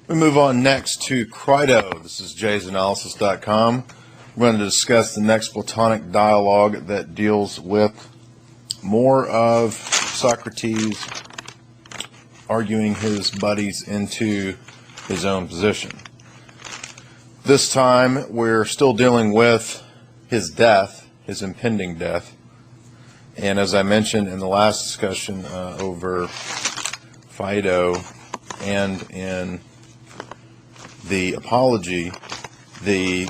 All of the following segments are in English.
We move on next to Crito. This is jaysanalysis.com. We're going to discuss the next Platonic dialogue that deals with more of Socrates arguing his buddies into his own position. This time we're still dealing with his death, his impending death. And as I mentioned in the last discussion over Phaedo and in the Apology, the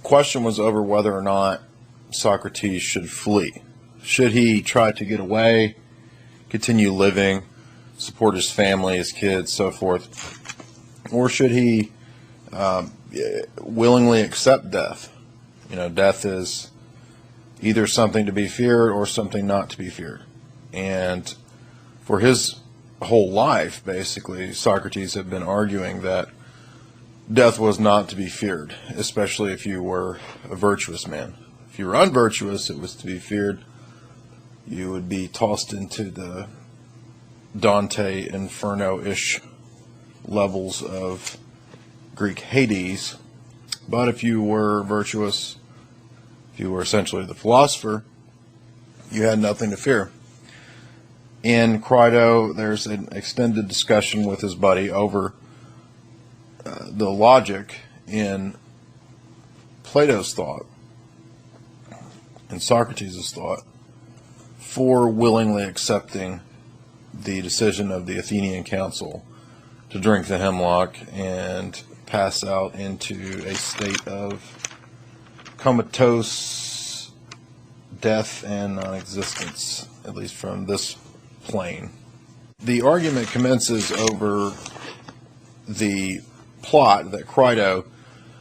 question was over whether or not Socrates should flee. Should he try to get away, continue living, support his family, his kids, so forth, or should he willingly accept death? You know, death is either something to be feared or something not to be feared. And for his whole life, basically, Socrates had been arguing that death was not to be feared, especially if you were a virtuous man. If you were unvirtuous, it was to be feared. You would be tossed into the Dante Inferno-ish levels of Greek Hades. But if you were virtuous, if you were essentially the philosopher, you had nothing to fear. In Crito, there's an extended discussion with his buddy over the logic in Plato's thought and Socrates' thought for willingly accepting the decision of the Athenian council to drink the hemlock and pass out into a state of comatose death and non-existence, at least from this plane. The argument commences over the plot that Crito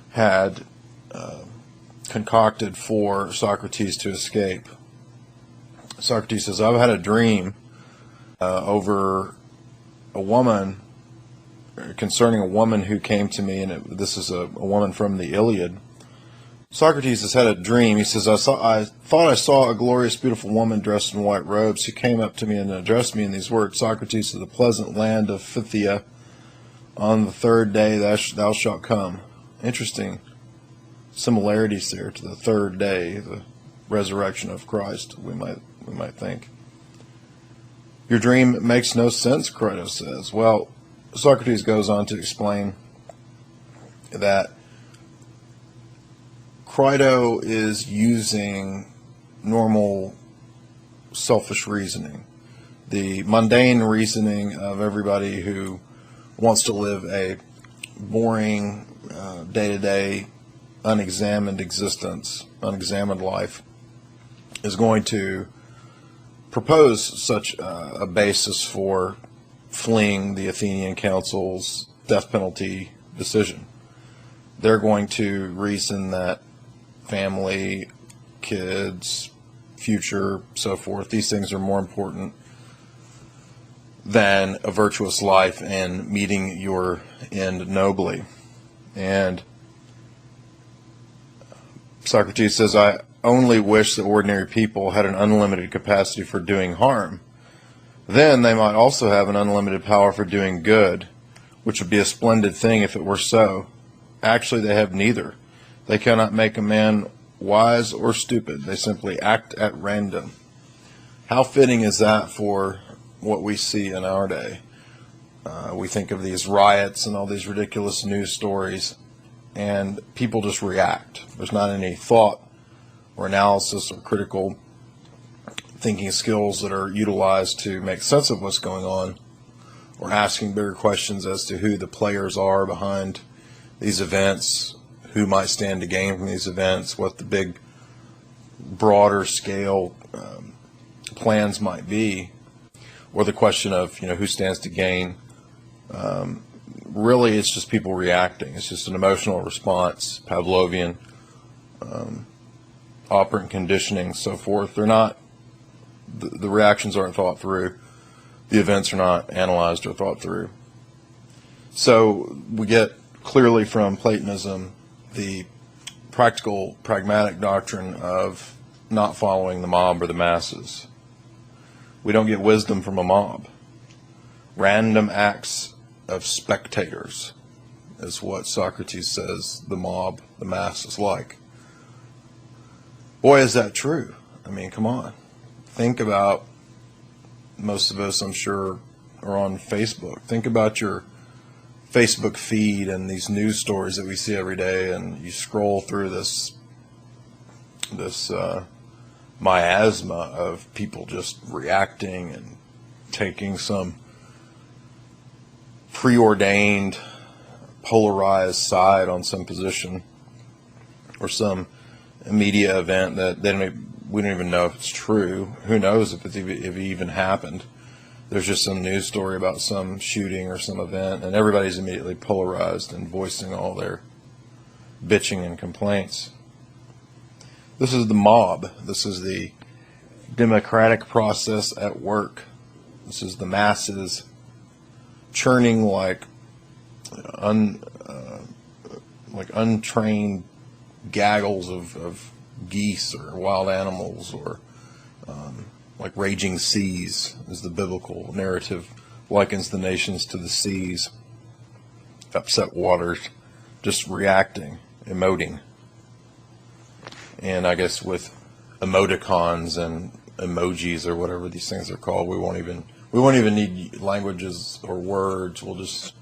had concocted for Socrates to escape. Socrates says, I've had a dream over a woman, concerning a woman who came to me, and this is a woman from the Iliad. Socrates has had a dream. He says, I thought I saw a glorious, beautiful woman dressed in white robes who came up to me and addressed me in these words, Socrates, to the pleasant land of Phthia, on the third day thou shalt come. Interesting similarities there to the third day, the resurrection of Christ, we might think. Your dream makes no sense, Crito says. Well, Socrates goes on to explain that Crito is using normal selfish reasoning, the mundane reasoning of everybody who wants to live a boring, day-to-day, unexamined existence, unexamined life, is going to propose such a basis for fleeing the Athenian council's death penalty decision. They're going to reason that family, kids, future, so forth, these things are more important than a virtuous life and meeting your end nobly. And Socrates says, I only wish that ordinary people had an unlimited capacity for doing harm. Then they might also have an unlimited power for doing good, which would be a splendid thing if it were so. Actually, they have neither. They cannot make a man wise or stupid. They simply act at random. How fitting is that for what we see in our day? We think of these riots and all these ridiculous news stories, and people just react. There's not any thought or analysis or critical thinking skills that are utilized to make sense of what's going on, or asking bigger questions as to who the players are behind these events, who might stand to gain from these events, what the big, broader scale plans might be, or the question of, who stands to gain. Really, it's just people reacting. It's just an emotional response, Pavlovian, operant conditioning, so forth. They're not, the reactions aren't thought through. The events are not analyzed or thought through. So we get clearly from Platonism the practical, pragmatic doctrine of not following the mob or the masses. We don't get wisdom from a mob. Random acts of spectators, is what Socrates says the mob, the mass is like. Boy, is that true. I mean, come on. Think about, most of us, I'm sure, are on Facebook. Think about your Facebook feed and these news stories that we see every day, and you scroll through this miasma of people just reacting and taking some preordained, polarized side on some position or some media event that we don't even know if it's true. Who knows if it even happened? There's just some news story about some shooting or some event, and everybody's immediately polarized and voicing all their bitching and complaints. This is the mob. This is the democratic process at work. This is the masses churning like untrained gaggles of geese or wild animals, or like raging seas, as the biblical narrative likens the nations to the seas, upset waters, just reacting, emoting. And I guess with emoticons and emojis or whatever these things are called, we won't even need languages or words. We'll just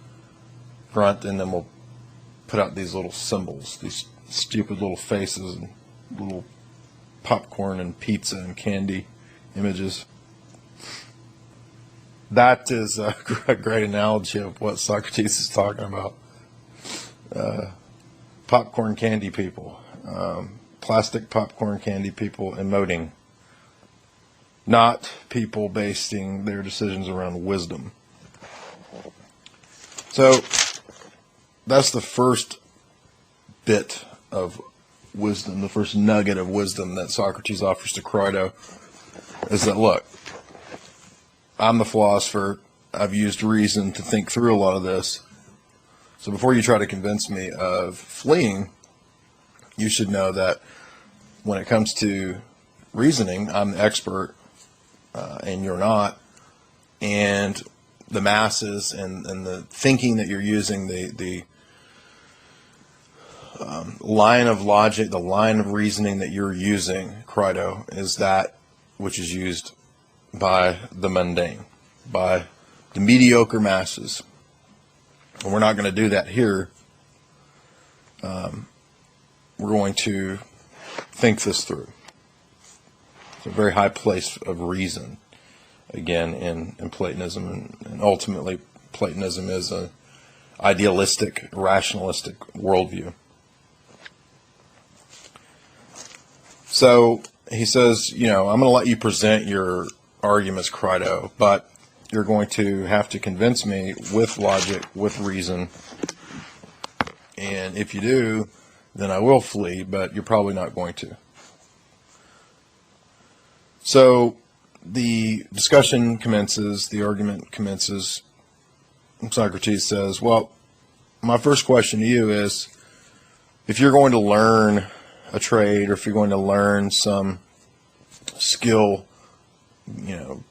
grunt, and then we'll put out these little symbols, these stupid little faces and little popcorn and pizza and candy images. That is a great analogy of what Socrates is talking about. Popcorn candy people, plastic popcorn candy people emoting, not people basing their decisions around wisdom. So that's the first bit of wisdom, the first nugget of wisdom that Socrates offers to Crito, is that, look, I'm the philosopher. I've used reason to think through a lot of this. So before you try to convince me of fleeing, you should know that when it comes to reasoning, I'm the expert, and you're not. And the masses and the thinking that you're using, the line of logic, the line of reasoning that you're using, Crito, is that which is used by the mundane, by the mediocre masses. And we're not going to do that here. We're going to think this through. It's a very high place of reason, again, in Platonism, and ultimately Platonism is an idealistic, rationalistic worldview. So he says, I'm going to let you present your arguments, Crito, but you're going to have to convince me with logic, with reason. And if you do, then I will flee, but you're probably not going to. So the discussion commences, the argument commences. Socrates says, well, my first question to you is, if you're going to learn a trade, or if you're going to learn some skill,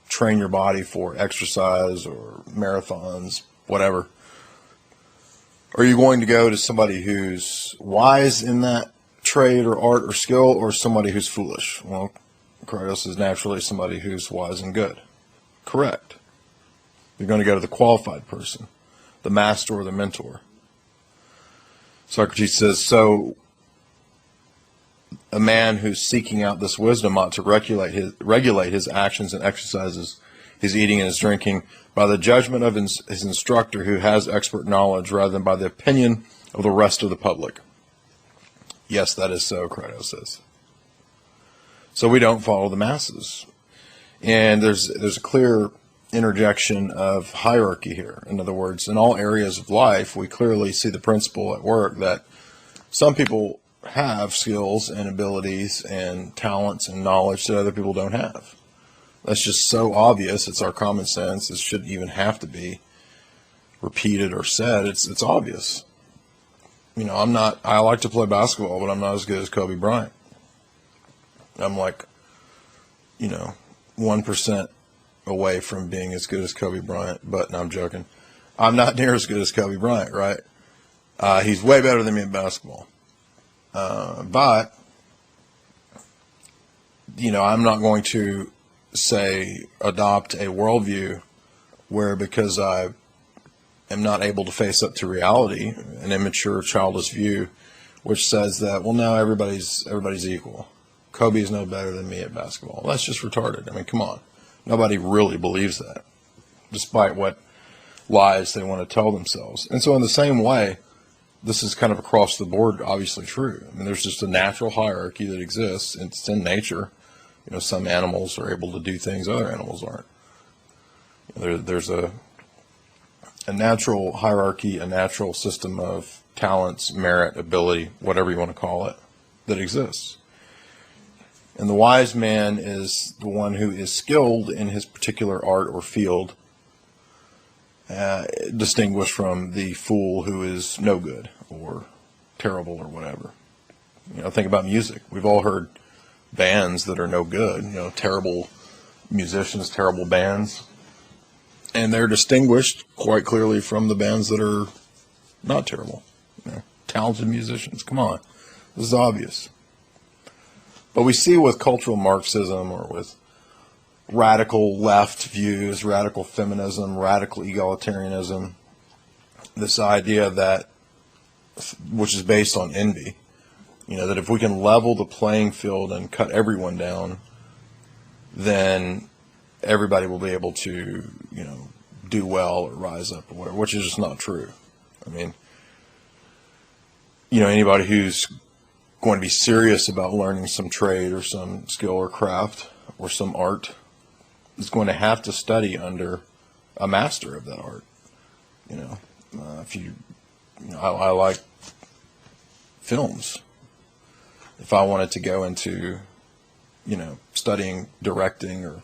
train your body for exercise or marathons, whatever, are you going to go to somebody who's wise in that trade or art or skill, or somebody who's foolish? Well, Crito is naturally somebody who's wise and good. Correct. You're going to go to the qualified person, the master or the mentor. Socrates says, so a man who's seeking out this wisdom ought to regulate his actions and exercises, his eating and his drinking, by the judgment of his instructor who has expert knowledge, rather than by the opinion of the rest of the public. Yes, that is so, Crito says. So we don't follow the masses. And there's a clear interjection of hierarchy here. In other words, in all areas of life, we clearly see the principle at work that some people have skills and abilities and talents and knowledge that other people don't have. That's just so obvious. It's our common sense. It shouldn't even have to be repeated or said. It's obvious. I like to play basketball, but I'm not as good as Kobe Bryant. I'm like, 1% away from being as good as Kobe Bryant, but no, I'm joking. I'm not near as good as Kobe Bryant, right? He's way better than me in basketball. But, I'm not going to, say, adopt a worldview where because I am not able to face up to reality, an immature, childish view, which says that, well, now everybody's equal. Kobe is no better than me at basketball. That's just retarded. I mean, come on. Nobody really believes that, despite what lies they want to tell themselves. And so in the same way, this is kind of across the board, obviously true. I mean, there's just a natural hierarchy that exists. It's in nature. Some animals are able to do things other animals aren't. There's a natural hierarchy, a natural system of talents, merit, ability, whatever you want to call it, that exists. And the wise man is the one who is skilled in his particular art or field, distinguished from the fool who is no good or terrible or whatever. Think about music. We've all heard bands that are no good, terrible musicians, terrible bands. And they're distinguished quite clearly from the bands that are not terrible. Talented musicians. Come on. This is obvious. But we see with cultural Marxism or with radical left views, radical feminism, radical egalitarianism, this idea that, which is based on envy, that if we can level the playing field and cut everyone down, then everybody will be able to, do well or rise up or whatever, which is just not true. I mean, anybody who's going to be serious about learning some trade or some skill or craft or some art is going to have to study under a master of that art. I like films. If I wanted to go into, studying directing or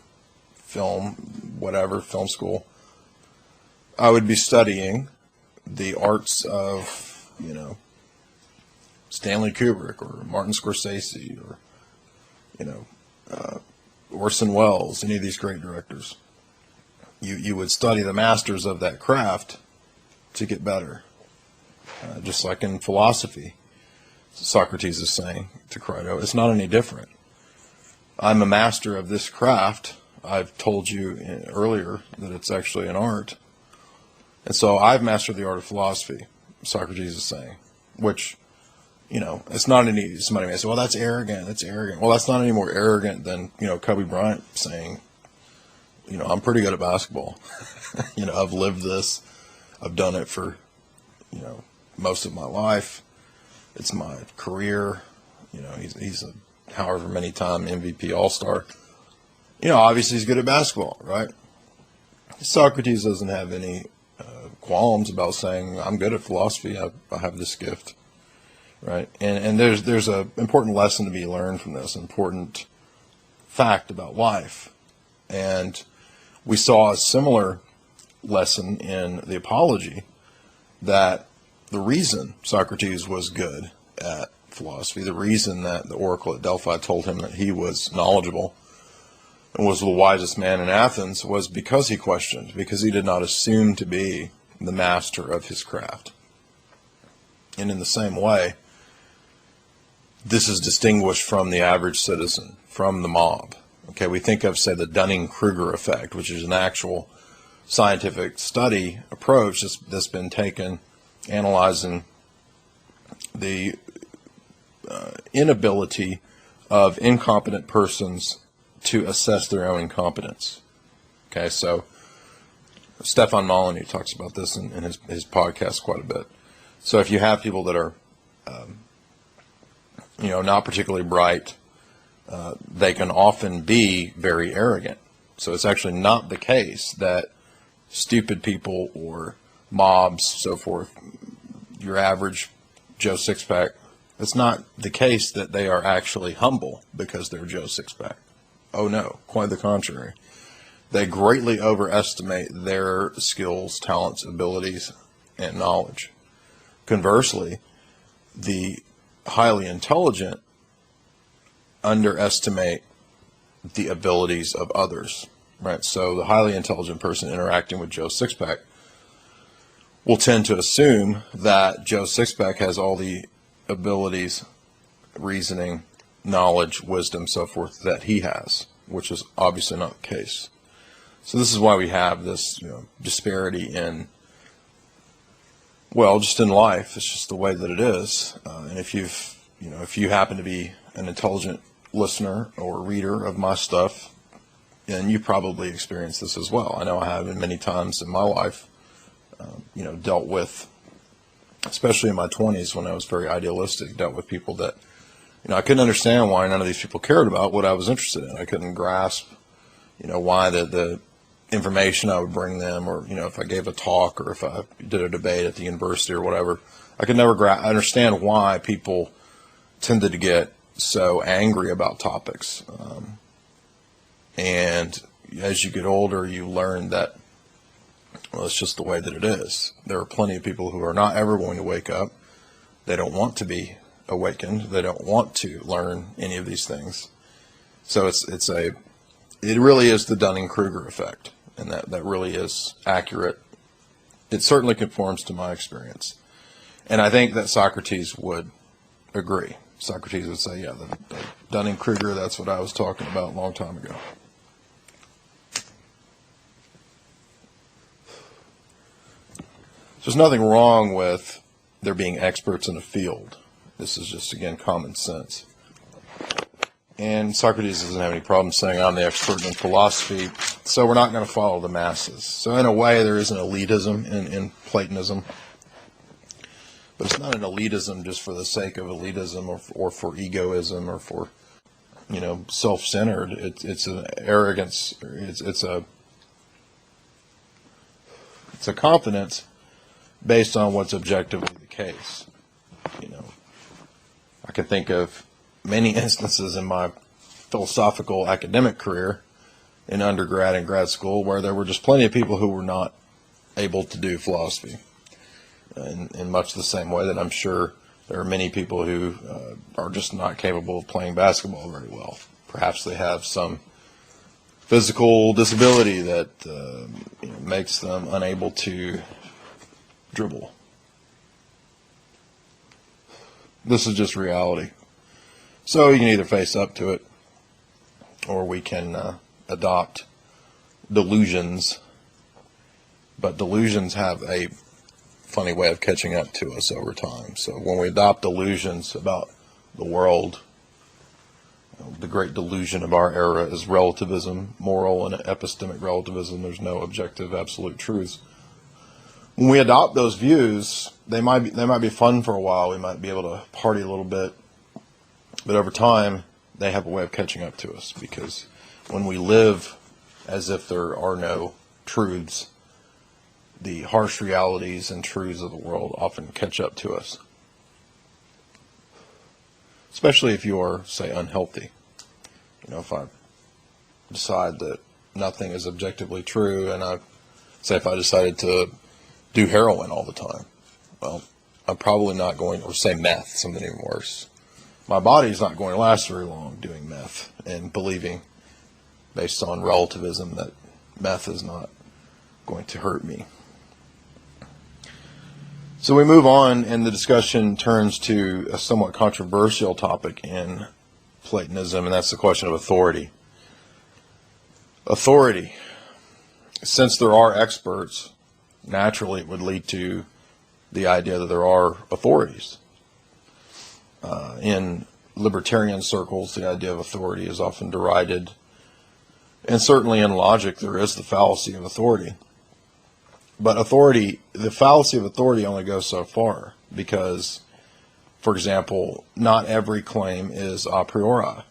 film, whatever, film school, I would be studying the arts of, Stanley Kubrick or Martin Scorsese or, Orson Welles, any of these great directors. You would study the masters of that craft to get better. Just like in philosophy, Socrates is saying to Crito, it's not any different. I'm a master of this craft. I've told you earlier that it's actually an art. And so I've mastered the art of philosophy, Socrates is saying, which, it's not any, somebody may say, well, that's arrogant. Well, that's not any more arrogant than, Kobe Bryant saying, I'm pretty good at basketball. I've lived this. I've done it for, most of my life. It's my career. He's a however many time MVP All-Star. Obviously he's good at basketball, right? Socrates doesn't have any qualms about saying, I'm good at philosophy. I have this gift, right? And there's an important lesson to be learned from this, important fact about life. And we saw a similar lesson in the Apology, that the reason Socrates was good at philosophy, the reason that the oracle at Delphi told him that he was knowledgeable and was the wisest man in Athens, was because he questioned, because he did not assume to be the master of his craft. And in the same way, this is distinguished from the average citizen, from the mob. Okay, we think of, say, the Dunning-Kruger effect, which is an actual scientific study approach that's been taken analyzing the inability of incompetent persons to assess their own incompetence. Okay, so Stefan Molyneux talks about this in his podcast quite a bit. So if you have people that are, not particularly bright, they can often be very arrogant. So it's actually not the case that stupid people or mobs, so forth, your average Joe Sixpack, it's not the case that they are actually humble because they're Joe Sixpack. Oh no, quite the contrary. They greatly overestimate their skills, talents, abilities, and knowledge. Conversely, the highly intelligent underestimate the abilities of others, right? So the highly intelligent person interacting with Joe Sixpack will tend to assume that Joe Sixpack has all the abilities, reasoning, knowledge, wisdom, so forth that he has, which is obviously not the case. So this is why we have this disparity in, well, just in life. It's just the way that it is. And if you happen to be an intelligent listener or reader of my stuff, then you probably experience this as well. I know I have many times in my life, dealt with, especially in my 20s when I was very idealistic, dealt with people that, I couldn't understand why none of these people cared about what I was interested in. I couldn't grasp, why the information I would bring them, or, if I gave a talk or if I did a debate at the university or whatever, I could never understand why people tended to get so angry about topics. And as you get older, you learn that, well, it's just the way that it is. There are plenty of people who are not ever going to wake up. They don't want to be awakened. They don't want to learn any of these things. So it really is the Dunning-Kruger effect, and that really is accurate. It certainly conforms to my experience. And I think that Socrates would agree. Socrates would say, yeah, the Dunning-Kruger, that's what I was talking about a long time ago. There's nothing wrong with there being experts in a field. This is just, again, common sense. And Socrates doesn't have any problem saying, I'm the expert in philosophy, so we're not going to follow the masses. So in a way, there is an elitism in Platonism. But it's not an elitism just for the sake of elitism or for egoism or for, self-centered. It's an arrogance. It's a confidence based on what's objectively the case. I can think of many instances in my philosophical academic career in undergrad and grad school where there were just plenty of people who were not able to do philosophy. In much the same way that I'm sure there are many people who are just not capable of playing basketball very well. Perhaps they have some physical disability that makes them unable to dribble. This is just reality. So you can either face up to it, or we can adopt delusions. But delusions have a funny way of catching up to us over time. So when we adopt delusions about the world, the great delusion of our era is relativism, moral and epistemic relativism. There's no objective absolute truths. When we adopt those views, they might be fun for a while. We might be able to party a little bit, but over time, they have a way of catching up to us, because when we live as if there are no truths, the harsh realities and truths of the world often catch up to us. Especially if you are, say, unhealthy. If I decide that nothing is objectively true, and if I decided to do heroin all the time, well, I'm probably not going, or say meth, something even worse. My body's not going to last very long doing meth and believing, based on relativism, that meth is not going to hurt me. So we move on, and the discussion turns to a somewhat controversial topic in Platonism, and that's the question of authority. Authority. Since there are experts, naturally it would lead to the idea that there are authorities. In libertarian circles, the idea of authority is often derided, and certainly in logic there is the fallacy of authority. But the fallacy of authority only goes so far, because, for example, not every claim is a priori.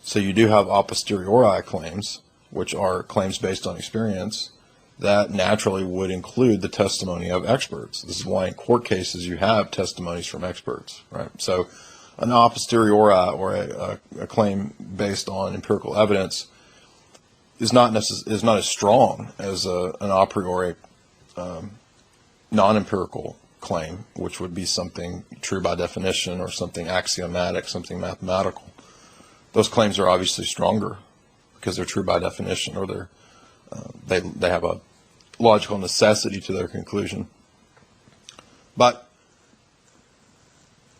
So you do have a posteriori claims, which are claims based on experience, that naturally would include the testimony of experts. This is why in court cases you have testimonies from experts, right? So an a posteriori, or a claim based on empirical evidence, is not as strong as an a priori non-empirical claim, which would be something true by definition, or something axiomatic, something mathematical. Those claims are obviously stronger because they're true by definition, or they have a logical necessity to their conclusion. But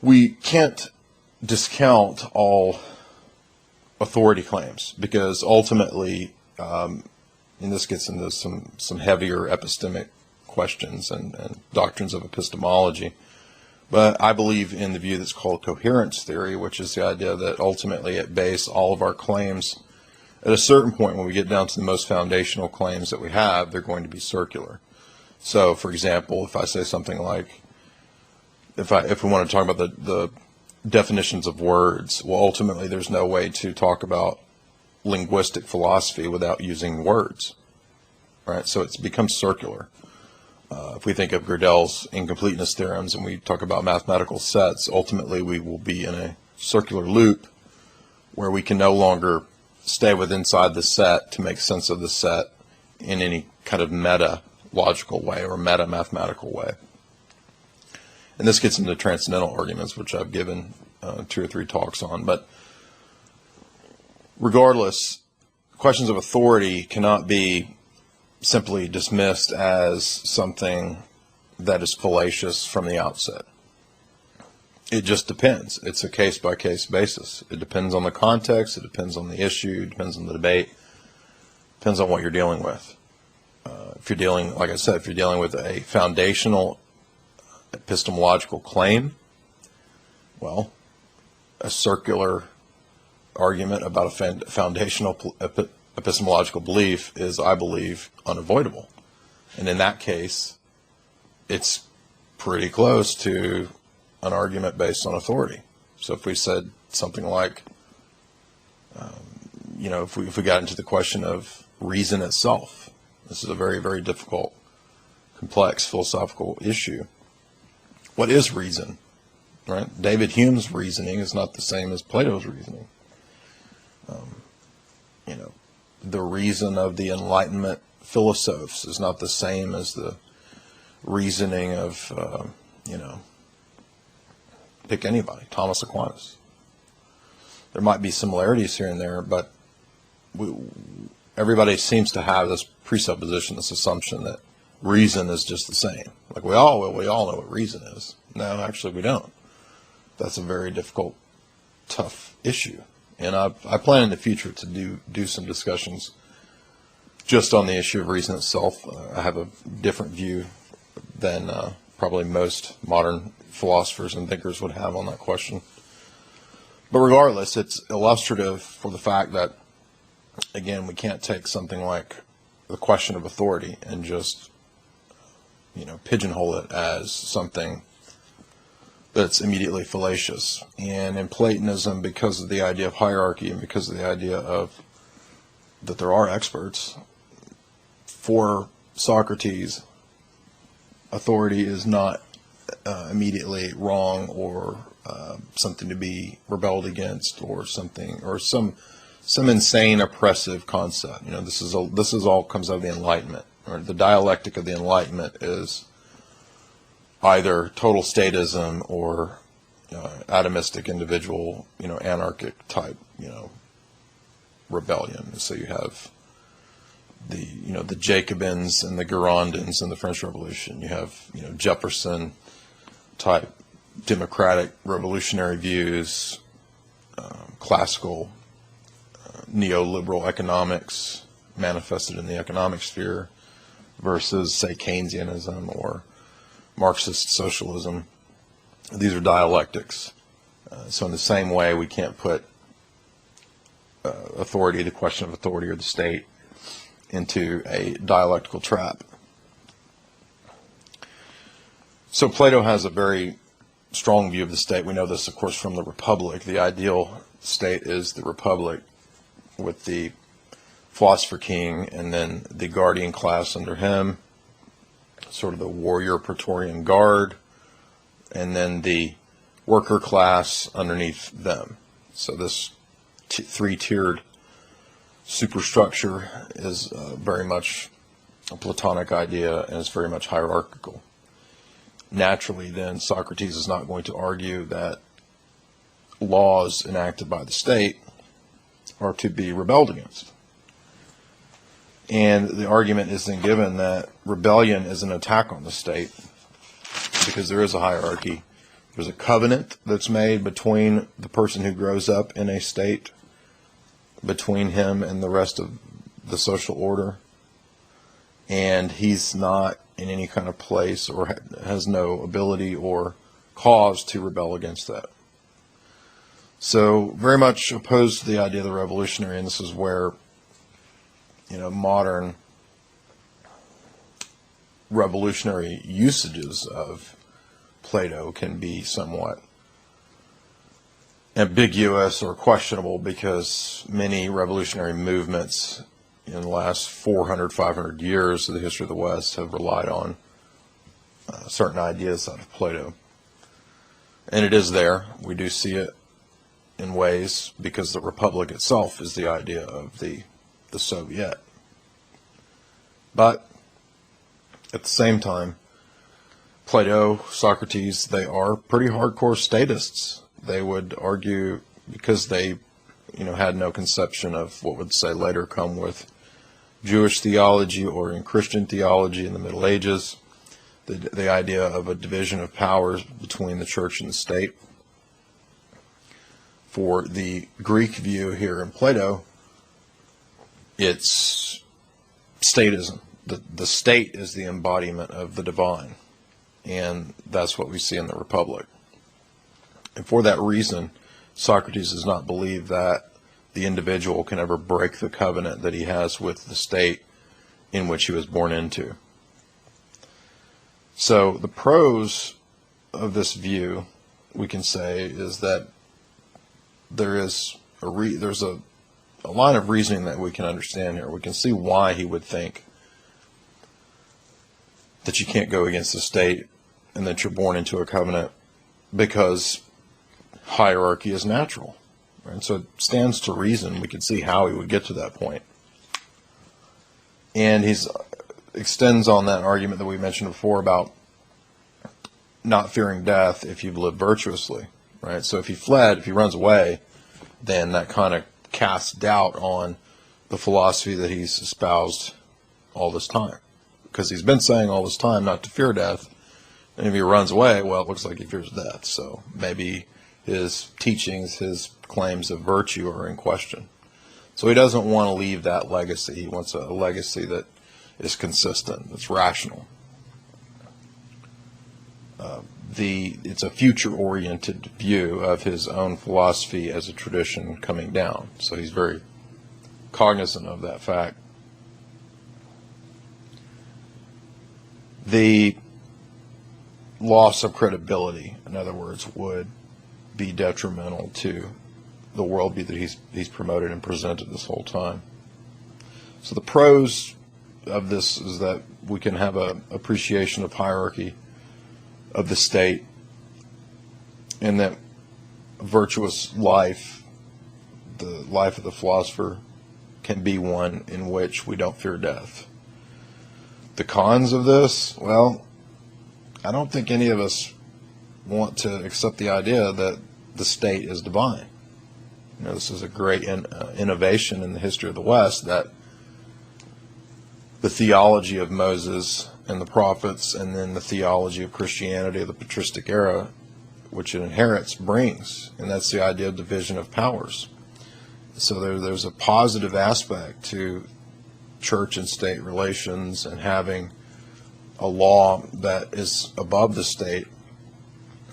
we can't discount all authority claims, because ultimately, and this gets into some heavier epistemic questions and doctrines of epistemology, but I believe in the view that's called coherence theory, which is the idea that ultimately at base all of our claims, at a certain point when we get down to the most foundational claims that we have, they're going to be circular. So, for example, if I say something like, if we want to talk about the definitions of words, well, ultimately there's no way to talk about linguistic philosophy without using words, right? So it becomes circular. If we think of Gödel's incompleteness theorems and we talk about mathematical sets, ultimately we will be in a circular loop where we can no longer stay inside the set to make sense of the set in any kind of meta-logical way or meta-mathematical way. And this gets into transcendental arguments, which I've given 2 or 3 talks on. But regardless, questions of authority cannot be simply dismissed as something that is fallacious from the outset. It just depends. It's a case-by-case basis. It depends on the context. It depends on the issue. It depends on the debate. It depends on what you're dealing with. If you're dealing, like I said, if you're dealing with a foundational epistemological claim, well, a circular argument about a foundational epistemological belief is, I believe, unavoidable. And in that case, it's pretty close to an argument based on authority. So if we said something like, if we got into the question of reason itself, this is a very, very difficult, complex philosophical issue. What is reason? Right? David Hume's reasoning is not the same as Plato's reasoning. The reason of the Enlightenment philosophers is not the same as the reasoning of, pick anybody, Thomas Aquinas. There might be similarities here and there, but everybody seems to have this presupposition, this assumption that reason is just the same. Like we all know what reason is. No, actually we don't. That's a very difficult, tough issue. And I plan in the future to do some discussions just on the issue of reason itself. I have a different view than probably most modern philosophers and thinkers would have on that question. But regardless, it's illustrative for the fact that, again, we can't take something like the question of authority and just, pigeonhole it as something that's immediately fallacious. And in Platonism, because of the idea of hierarchy and because of the idea of that there are experts, for Socrates, authority is not immediately wrong or something to be rebelled against or something, or some insane oppressive concept. This is all comes out of the Enlightenment. Or the dialectic of the Enlightenment is either total statism or atomistic individual, anarchic type, rebellion. So you have the Jacobins and the Girondins in the French Revolution. You have, Jefferson type democratic revolutionary views, classical neoliberal economics manifested in the economic sphere versus, say, Keynesianism or Marxist socialism. These are dialectics. So in the same way, we can't put authority, the question of authority or the state, into a dialectical trap. So Plato has a very strong view of the state. We know this, of course, from the Republic. The ideal state is the Republic with the philosopher king and then the guardian class under him, sort of the warrior Praetorian Guard, and then the worker class underneath them. So this three-tiered superstructure is very much a Platonic idea and is very much hierarchical. Naturally, then, Socrates is not going to argue that laws enacted by the state are to be rebelled against. And the argument is then given that rebellion is an attack on the state, because there is a hierarchy. There's a covenant that's made between the person who grows up in a state, between him and the rest of the social order, and he's not in any kind of place or has no ability or cause to rebel against that. So very much opposed to the idea of the revolutionary, and this is where, modern revolutionary usages of Plato can be somewhat ambiguous or questionable, because many revolutionary movements in the last 400, 500 years of the history of the West have relied on certain ideas out of Plato. And it is there. We do see it in ways, because the Republic itself is the idea of the Soviet. But at the same time, Plato, Socrates, they are pretty hardcore statists. They would argue, because they, had no conception of what would say later come with Jewish theology or in Christian theology in the Middle Ages, the idea of a division of powers between the church and the state. For the Greek view here in Plato, it's statism. The state is the embodiment of the divine, and that's what we see in the Republic. And for that reason, Socrates does not believe that the individual can ever break the covenant that he has with the state in which he was born into. So the pros of this view, we can say, is that there's a line of reasoning that we can understand here. We can see why he would think that you can't go against the state and that you're born into a covenant, because hierarchy is natural. Right? So it stands to reason. We can see how he would get to that point. And he extends on that argument that we mentioned before about not fearing death if you've lived virtuously. Right? So if he runs away, then that kind of casts doubt on the philosophy that he's espoused all this time. Because he's been saying all this time not to fear death, and if he runs away, well, it looks like he fears death. So maybe his teachings, his claims of virtue are in question. So he doesn't want to leave that legacy. He wants a legacy that is consistent, that's rational. It's a future-oriented view of his own philosophy as a tradition coming down. So he's very cognizant of that fact. The loss of credibility, in other words, would be detrimental to the worldview that he's promoted and presented this whole time. So the pros of this is that we can have an appreciation of hierarchy of the state, and that virtuous life, the life of the philosopher, can be one in which we don't fear death. The cons of this, well, I don't think any of us want to accept the idea that the state is divine. This is a great innovation in the history of the West, that the theology of Moses and the prophets, and then the theology of Christianity of the patristic era, which it inherits, brings, and that's the idea of division of powers. So there's a positive aspect to church and state relations, and having a law that is above the state.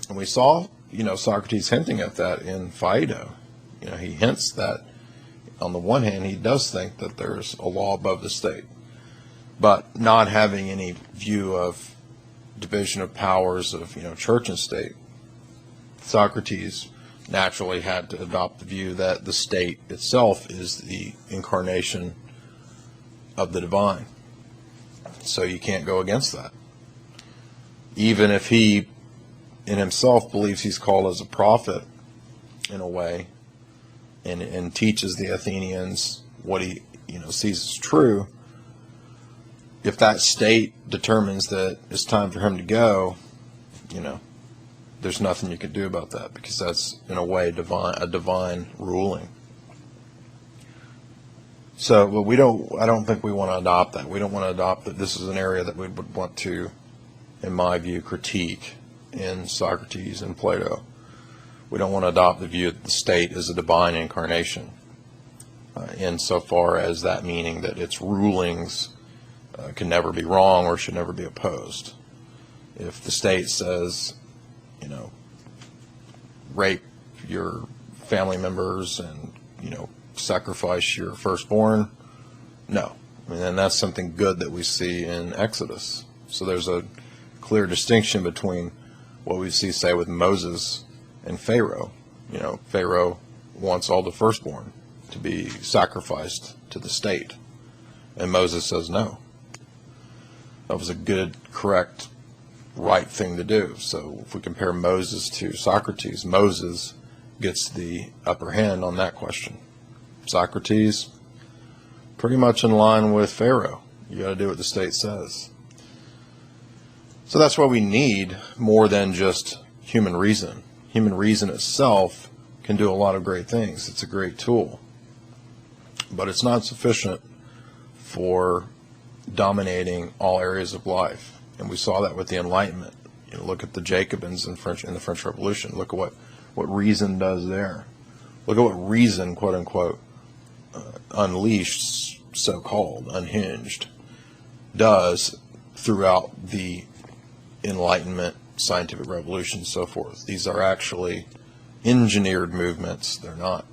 And we saw, Socrates hinting at that in Phaedo. He hints that on the one hand, he does think that there's a law above the state, but not having any view of division of powers of, church and state, Socrates naturally had to adopt the view that the state itself is the incarnation of the divine. So you can't go against that. Even if he in himself believes he's called as a prophet in a way, and teaches the Athenians what he sees as true, if that state determines that it's time for him to go, there's nothing you can do about that, because that's in a way a divine ruling. So, but I don't think we want to adopt that. We don't want to adopt that this is an area that we would want to in my view, critique in Socrates and Plato. We don't want to adopt the view that the state is a divine incarnation, insofar as that meaning that its rulings can never be wrong or should never be opposed. If the state says, rape your family members and, sacrifice your firstborn, no. And that's something good that we see in Exodus. So there's a clear distinction between what we see, say, with Moses and Pharaoh. Pharaoh wants all the firstborn to be sacrificed to the state, and Moses says no. That was a good, correct, right thing to do. So if we compare Moses to Socrates, Moses gets the upper hand on that question. Socrates, pretty much in line with Pharaoh. You got to do what the state says. So that's why we need more than just human reason. Human reason itself can do a lot of great things. It's a great tool. But it's not sufficient for dominating all areas of life. And we saw that with the Enlightenment. Look at the Jacobins in the French Revolution. Look at what reason does there. Look at what reason, quote unquote, unleashed, so-called, unhinged, does throughout the Enlightenment, scientific revolution, so forth. These are actually engineered movements. They're not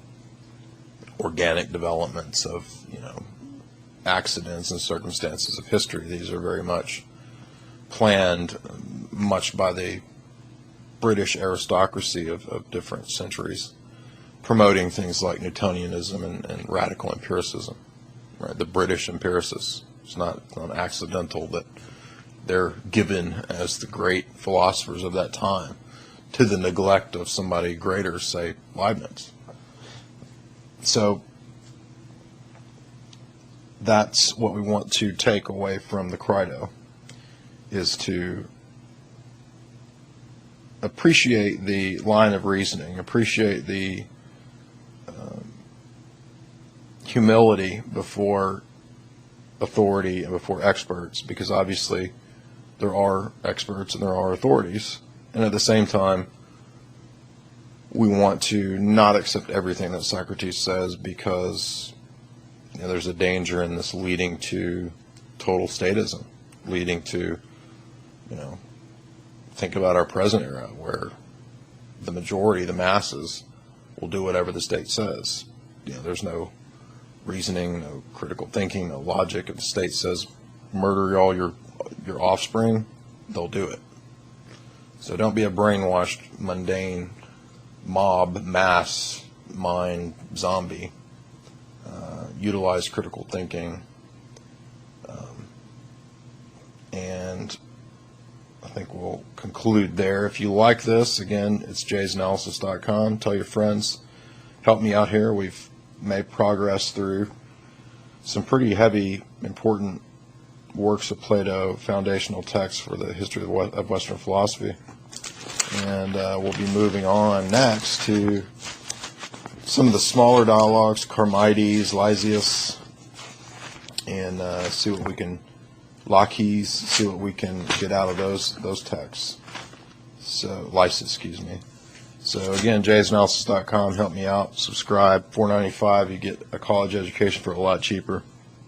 organic developments of, accidents and circumstances of history. These are very much planned, much by the British aristocracy of different centuries, promoting things like Newtonianism and radical empiricism. Right? The British empiricists. It's not accidental that they're given as the great philosophers of that time, to the neglect of somebody greater, say Leibniz. So that's what we want to take away from the Crito, is to appreciate the line of reasoning, appreciate the humility before authority and before experts, because obviously there are experts and there are authorities, and at the same time we want to not accept everything that Socrates says, because there's a danger in this leading to total statism, leading to, think about our present era where the majority, the masses, will do whatever the state says. There's no reasoning, no critical thinking, no logic. If the state says murder all your offspring, they'll do it. So don't be a brainwashed, mundane, mob, mass mind zombie. Utilize critical thinking. And I think we'll conclude there. If you like this, again, it's jaysanalysis.com. Tell your friends. Help me out here. We've made progress through some pretty heavy, important works of Plato, foundational texts for the history of Western philosophy. And we'll be moving on next to some of the smaller dialogues, Charmides, Lysias, and see what we can, Laches, see what we can get out of those texts. So, Lysis, excuse me. So again, jaysanalysis.com, help me out, subscribe, $4.95, you get a college education for a lot cheaper.